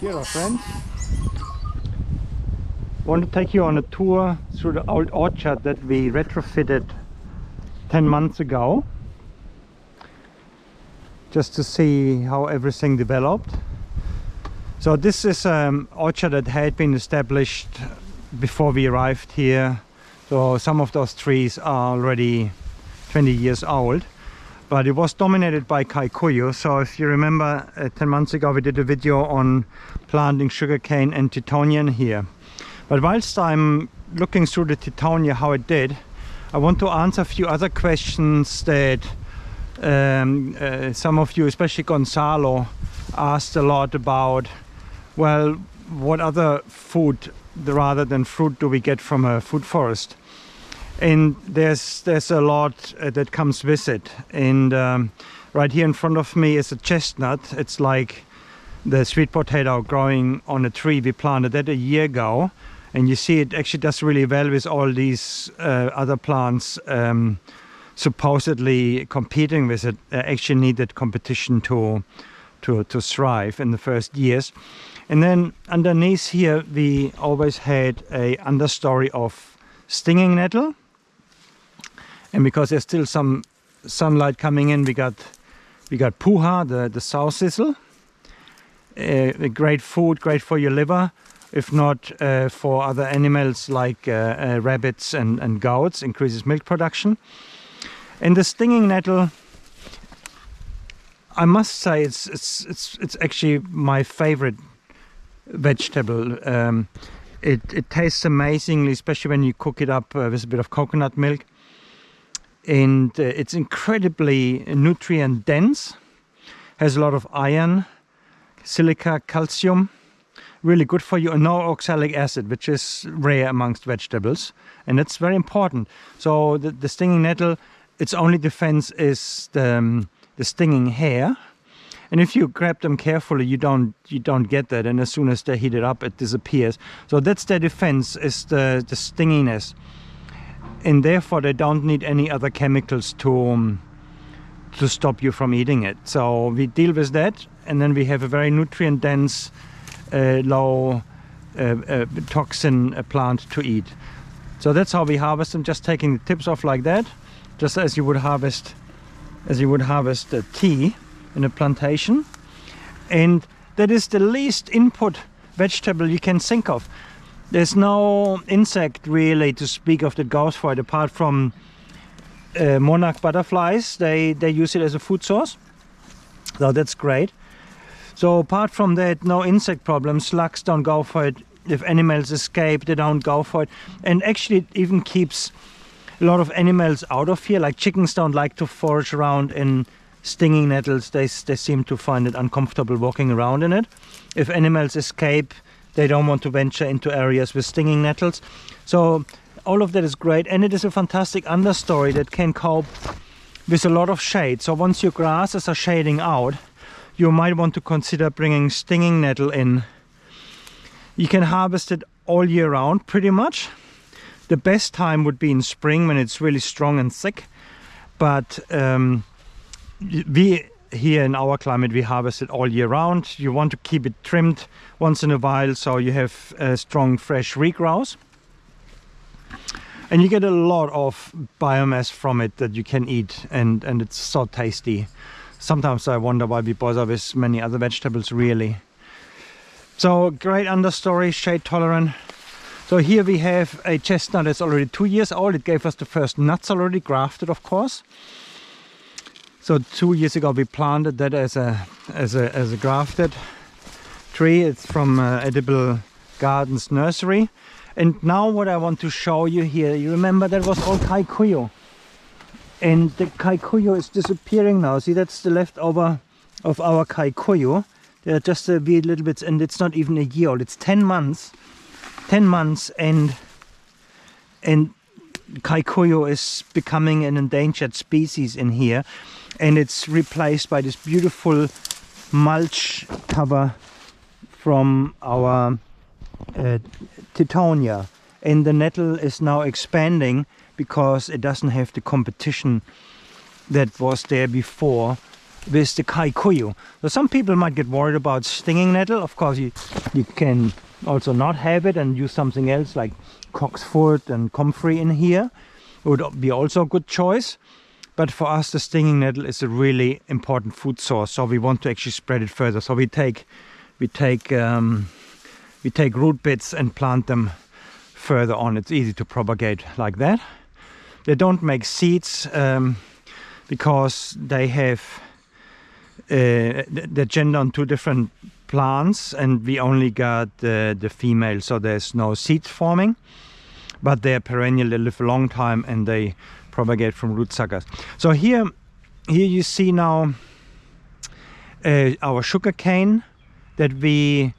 Dear friends, want to take you on a tour through the old orchard that we retrofitted 10 months ago, just to see how everything developed. So this is an orchard that had been established before we arrived here. So some of those trees are already 20 years old, but it was dominated by Kikuyu. So if you remember, 10 months ago we did a video on planting sugarcane and Titonian here. But whilst I'm looking through the Titonia, how it did, I want to answer a few other questions that some of you, especially Gonzalo, asked a lot about. Well, what other food rather than fruit do we get from a food forest? And there's a lot that comes with it. And right here in front of me is a chestnut. It's like the sweet potato growing on a tree. We planted that a year ago, and you see it actually does really well with all these other plants supposedly competing with it. Actually needed competition to thrive in the first years. And then underneath here we always had a understory of stinging nettle. And because there's still some sunlight coming in, we got puha, the sow thistle. Great food, great for your liver, if not for other animals like rabbits and goats, increases milk production. And the stinging nettle, I must say, it's actually my favorite vegetable. It tastes amazingly, especially when you cook it up with a bit of coconut milk. And it's incredibly nutrient dense, has a lot of iron, silica, calcium, really good for you, and no oxalic acid, which is rare amongst vegetables, and it's very important. So the stinging nettle, its only defense is the stinging hair, and if you grab them carefully, you don't get that, and as soon as they heat it up, it disappears. So that's their defense, is the stinginess. And therefore they don't need any other chemicals to stop you from eating it. So we deal with that, and then we have a very nutrient dense, low toxin plant to eat. So that's how we harvest them, just taking the tips off like that, just as you would harvest tea in a plantation. And that is the least input vegetable you can think of. There's no insect really to speak of that goes for it, apart from monarch butterflies. They use it as a food source, so that's great. So apart from that, no insect problems. Slugs don't go for it. If animals escape, they don't go for it. And actually it even keeps a lot of animals out of here. Like chickens don't like to forage around in stinging nettles. They seem to find it uncomfortable walking around in it. If animals escape, they don't want to venture into areas with stinging nettles. So all of that is great, and it is a fantastic understory that can cope with a lot of shade. So once your grasses are shading out, you might want to consider bringing stinging nettle in. You can harvest it all year round pretty much. The best time would be in spring when it's really strong and thick, but we here in our climate, we harvest it all year round. You want to keep it trimmed once in a while, so you have strong fresh regrowth, and you get a lot of biomass from it that you can eat, and it's so tasty. Sometimes I wonder why we bother with many other vegetables, really. So great understory, shade tolerant. So here we have a chestnut that's already 2 years old. It gave us the first nuts already, grafted of course. So 2 years ago we planted that as a grafted tree. It's from Edible Gardens Nursery. And now what I want to show you here, you remember that was all Kikuyu. And the Kikuyu is disappearing now. See, that's the leftover of our Kikuyu. They're just a wee little bit, and it's not even a year old. It's 10 months. 10 months, and Kikuyu is becoming an endangered species in here. And it's replaced by this beautiful mulch cover from our Titonia. And the nettle is now expanding because it doesn't have the competition that was there before with the kikuyu. So some people might get worried about stinging nettle. Of course, you can also not have it and use something else like cock's foot and comfrey in here. It would be also a good choice. But for us, the stinging nettle is a really important food source. So we want to actually spread it further. So we take root bits and plant them further on. It's easy to propagate like that. They don't make seeds because they have the gender on two different plants, and we only got the female, so there's no seed forming. But they're perennial, they live a long time, and they propagate from root suckers. So here you see now our sugar cane that we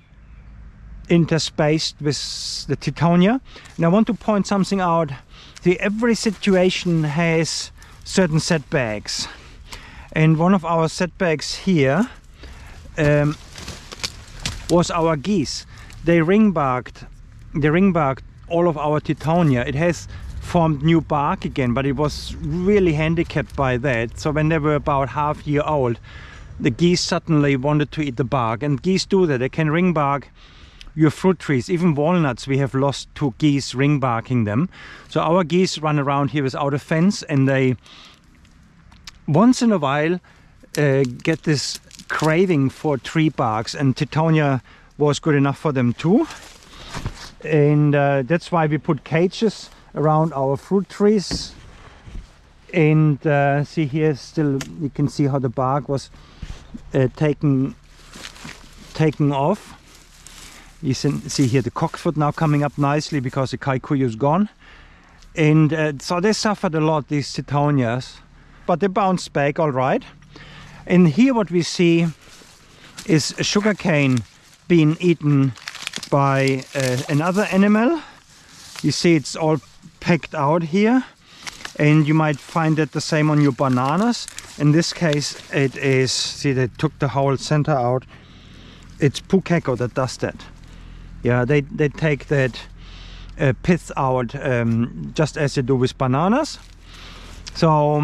interspaced with the Tithonia. And I want to point something out. See, every situation has certain setbacks, and one of our setbacks here was our geese. They ring-barked all of our Tithonia. It has formed new bark again, but it was really handicapped by that. So when they were about half year old, the geese suddenly wanted to eat the bark, and geese do that. They can ring-bark your fruit trees, even walnuts. We have lost 2 geese ring-barking them. So our geese run around here without a fence, and they once in a while get this craving for tree barks, and Tithonia was good enough for them too. And that's why we put cages around our fruit trees. And see here, still you can see how the bark was taken off. You see here the cockfoot now coming up nicely because the kikuyu is gone. And so they suffered a lot, these Tithonias, but they bounced back all right. And here what we see is a sugarcane being eaten by another animal. You see it's all pecked out here, and you might find that the same on your bananas. In this case it is, see, they took the whole center out. It's pukeko that does that. Yeah, they take that pith out just as they do with bananas. So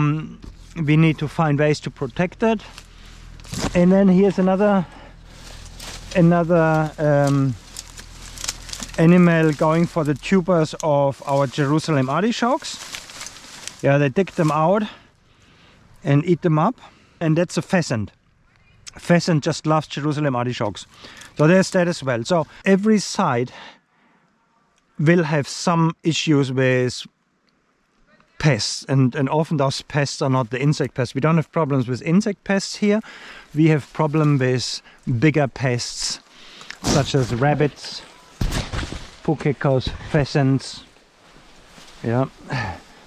we need to find ways to protect that. And then here's another animal going for the tubers of our Jerusalem artichokes. Yeah, they dig them out and eat them up. And that's a pheasant. Pheasant just loves Jerusalem artichokes. So there's that as well. So every site will have some issues with pests, and often those pests are not the insect pests. We don't have problems with insect pests here. We have problem with bigger pests such as rabbits, pukekos, pheasants. Yeah.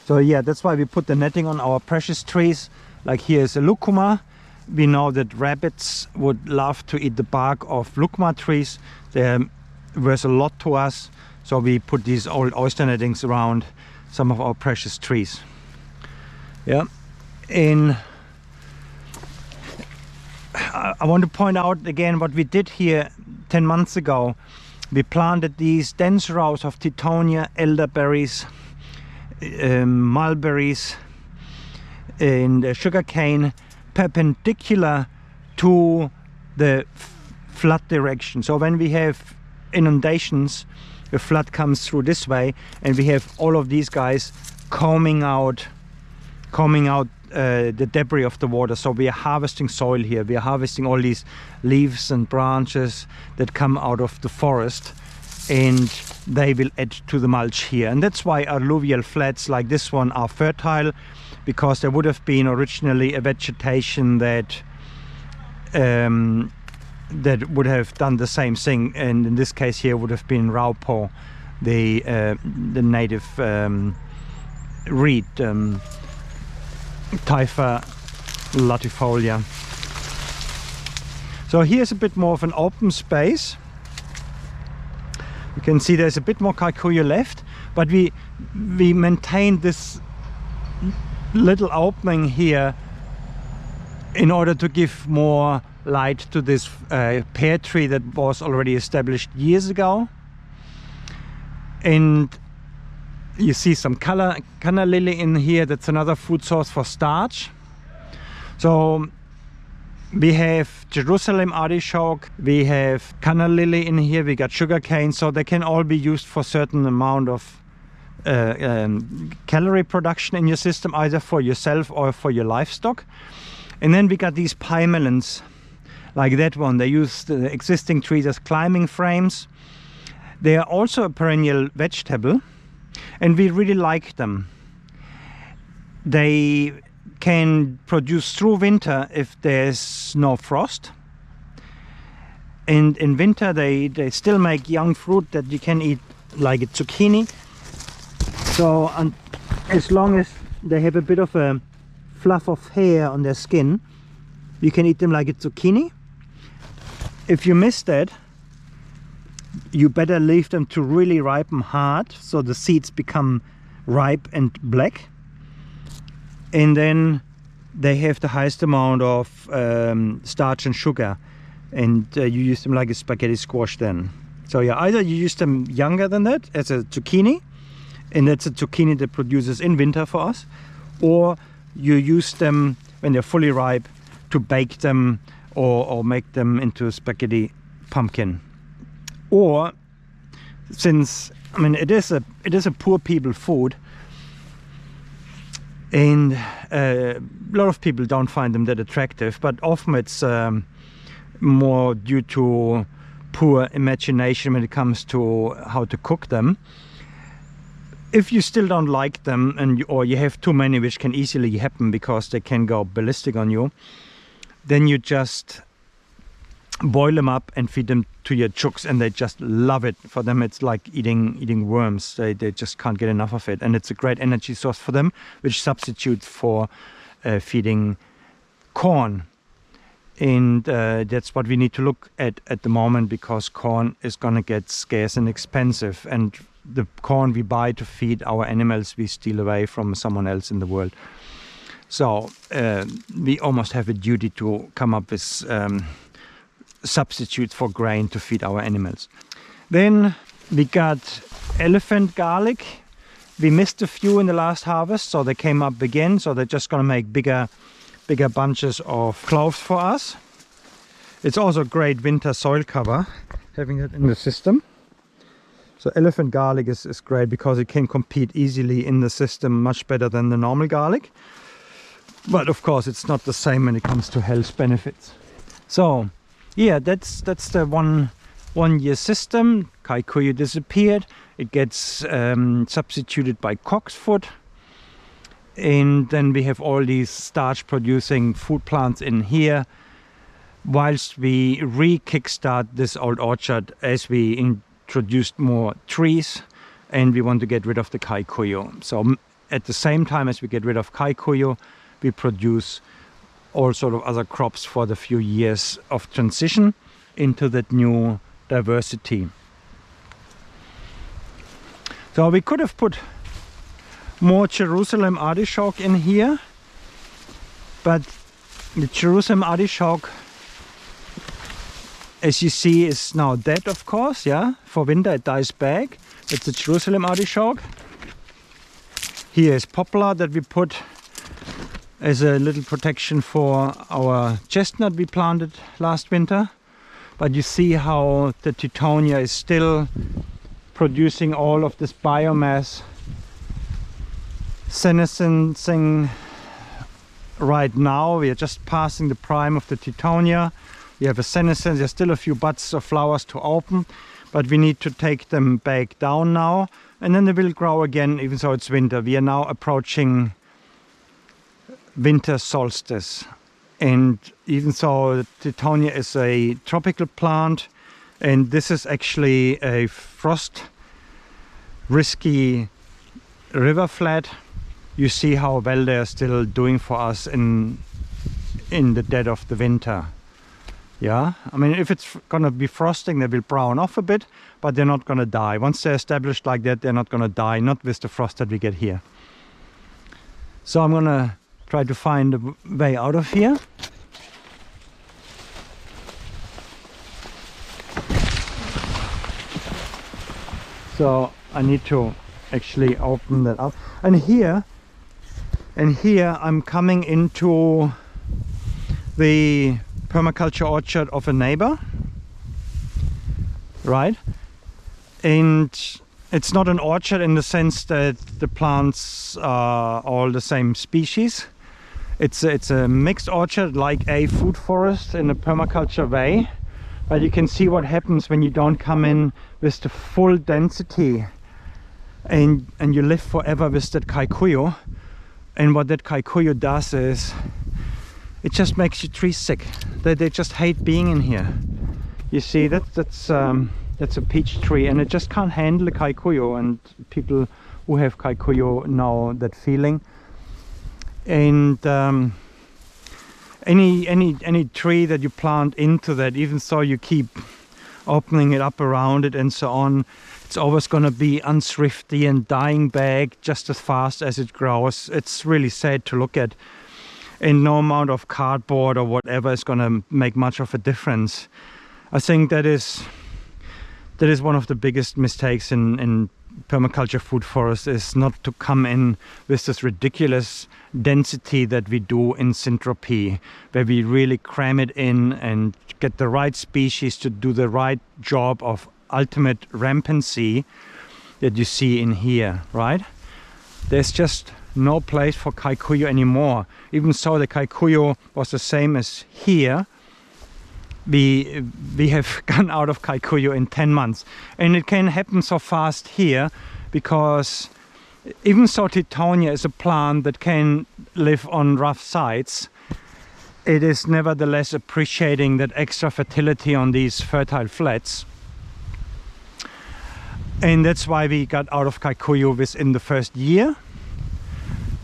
So yeah, that's why we put the netting on our precious trees. Like here is a lucuma. We know that rabbits would love to eat the bark of lucuma trees. They're worth a lot to us. So we put these old oyster nettings around some of our precious trees. Yeah. And I want to point out again what we did here 10 months ago. We planted these dense rows of Tithonia, elderberries, mulberries, and sugarcane perpendicular to the flood direction. So when we have inundations, the flood comes through this way, and we have all of these guys combing out the debris of the water. So we are harvesting soil here. We are harvesting all these leaves and branches that come out of the forest, and they will add to the mulch here. And that's why alluvial flats like this one are fertile, because there would have been originally a vegetation that would have done the same thing, and in this case here would have been raupo, the native reed, Typha latifolia. So here's a bit more of an open space. You can see there's a bit more kikuyu left, but we maintained this little opening here in order to give more light to this pear tree that was already established years ago. And you see some canna lily in here. That's another food source for starch. So We have Jerusalem artichoke, we have canna lily in here, we got sugarcane, so they can all be used for a certain amount of calorie production in your system, either for yourself or for your livestock. And then we got these pie melons, like that one. They use the existing trees as climbing frames. They are also a perennial vegetable, and we really like them. They can produce through winter if there's no frost. And in winter they still make young fruit that you can eat, like a zucchini. So as long as they have a bit of a fluff of hair on their skin, you can eat them like a zucchini. If you miss that, you better leave them to really ripen hard, so the seeds become ripe and black. And then they have the highest amount of starch and sugar, and you use them like a spaghetti squash then. So yeah, either you use them younger than that as a zucchini, and that's a zucchini that produces in winter for us, or you use them when they're fully ripe to bake them or make them into a spaghetti pumpkin. Or, since I mean it is a poor people food, and a lot of people don't find them that attractive, but often it's more due to poor imagination when it comes to how to cook them. If you still don't like them, or you have too many, which can easily happen because they can go ballistic on you, then you just boil them up and feed them to your chooks, and they just love it. For them it's like eating worms. They just can't get enough of it, and it's a great energy source for them, which substitutes for feeding corn. And that's what we need to look at the moment, because corn is gonna get scarce and expensive, and the corn we buy to feed our animals we steal away from someone else in the world. So we almost have a duty to come up with substitutes for grain to feed our animals. Then we got elephant garlic. We missed a few in the last harvest, so they came up again, so they're just gonna make bigger bunches of cloves for us. It's also a great winter soil cover, having it in the system. So elephant garlic is great because it can compete easily in the system, much better than the normal garlic. But of course it's not the same when it comes to health benefits. So yeah, that's the one year system. Kikuyu disappeared. It gets substituted by cock's foot. And then we have all these starch producing food plants in here, whilst we kickstart this old orchard as we introduced more trees, and we want to get rid of the kikuyu. So at the same time as we get rid of kikuyu, we produce all sort of other crops for the few years of transition into that new diversity. So we could have put more Jerusalem artichoke in here, but the Jerusalem artichoke, as you see, is now dead, of course. Yeah, for winter it dies back. It's the Jerusalem artichoke. Here is poplar that we put as a little protection for our chestnut we planted last winter. But you see how the Teutonia is still producing all of this biomass, senescing right now. We are just passing the prime of the Teutonia. We have a senescence. There's still a few buds of flowers to open, but we need to take them back down now, and then they will grow again even though it's winter. We are now approaching winter solstice, and even though Teutonia is a tropical plant, and this is actually a frost risky river flat, you see how well they are still doing for us in the dead of the winter. Yeah, I mean, if it's gonna be frosting, they will brown off a bit, but they're not gonna die. Once they're established like that, they're not gonna die, not with the frost that we get here. So I'm gonna try to find a way out of here. So I need to actually open that up. And here I'm coming into the permaculture orchard of a neighbor, right? And it's not an orchard in the sense that the plants are all the same species. It's a mixed orchard, like a food forest in a permaculture way. But you can see what happens when you don't come in with the full density and you live forever with that kikuyu. And what that kikuyu does is it just makes your trees sick. They just hate being in here. You see, that's a peach tree, and it just can't handle the kikuyu, and people who have kikuyu know that feeling. And any tree that you plant into that, even so you keep opening it up around it and so on, it's always going to be unthrifty and dying back just as fast as it grows. It's really sad to look at, and no amount of cardboard or whatever is going to make much of a difference. I think that is one of the biggest mistakes in permaculture food forest, is not to come in with this ridiculous density that we do in syntropy, where we really cram it in and get the right species to do the right job of ultimate rampancy that you see in here, right? There's just no place for kikuyu anymore. Even so, the kikuyu was the same as here. We have gone out of kikuyu in 10 months, and it can happen so fast here because even so Titonia is a plant that can live on rough sites. It is nevertheless appreciating that extra fertility on these fertile flats, and that's why we got out of kikuyu within the first year.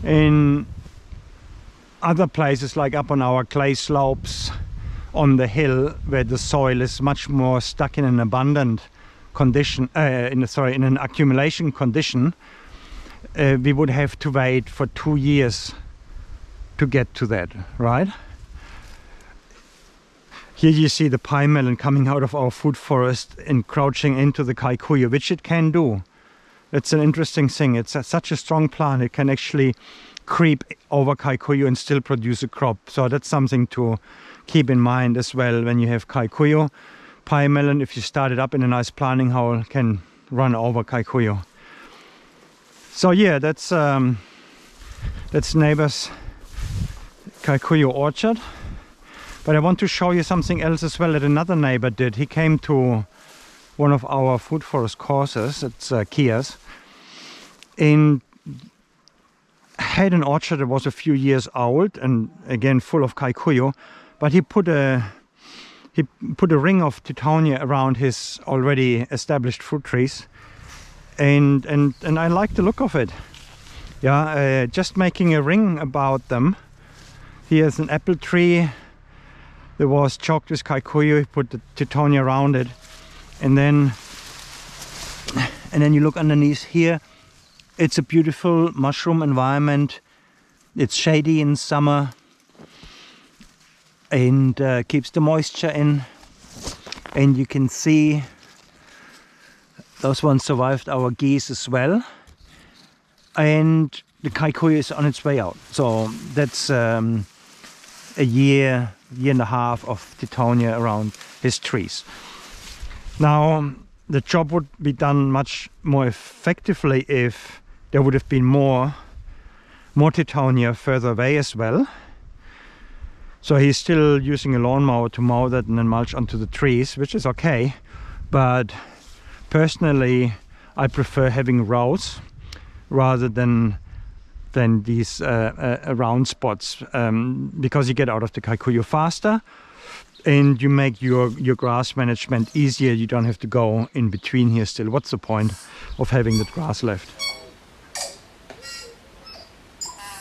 In other places, like up on our clay slopes on the hill, where the soil is much more stuck in an abundant condition, in an accumulation condition, we would have to wait for 2 years to get to that, right? Here you see the pine melon coming out of our food forest, encroaching into the kikuyu, which it can do. It's an interesting thing. It's such a strong plant, it can actually creep over kikuyu and still produce a crop. So that's something to keep in mind as well when you have kikuyu. Pine melon, if you start it up in a nice planting hole, can run over kikuyu. So yeah, that's neighbor's kikuyu orchard. But I want to show you something else as well that another neighbor did. He came to one of our food forest courses at Kia's and had an orchard that was a few years old and again full of kikuyu, but he put a ring of Titonia around his already established fruit trees, and I like the look of it. Yeah, just making a ring about them. Here's an apple tree that was choked with kikuyu. He put the Titonia around it, and then you look underneath here. It's a beautiful mushroom environment. It's shady in summer and keeps the moisture in, and you can see those ones survived our geese as well, and the kikuyu is on its way out. So that's a year and a half of Titonia around his trees. Now the job would be done much more effectively if there would have been more Titonia further away as well. So he's still using a lawnmower to mow that and then mulch onto the trees, which is okay. But personally, I prefer having rows rather than these round spots, because you get out of the kikuyu faster and you make your grass management easier. You don't have to go in between here still. What's the point of having that grass left?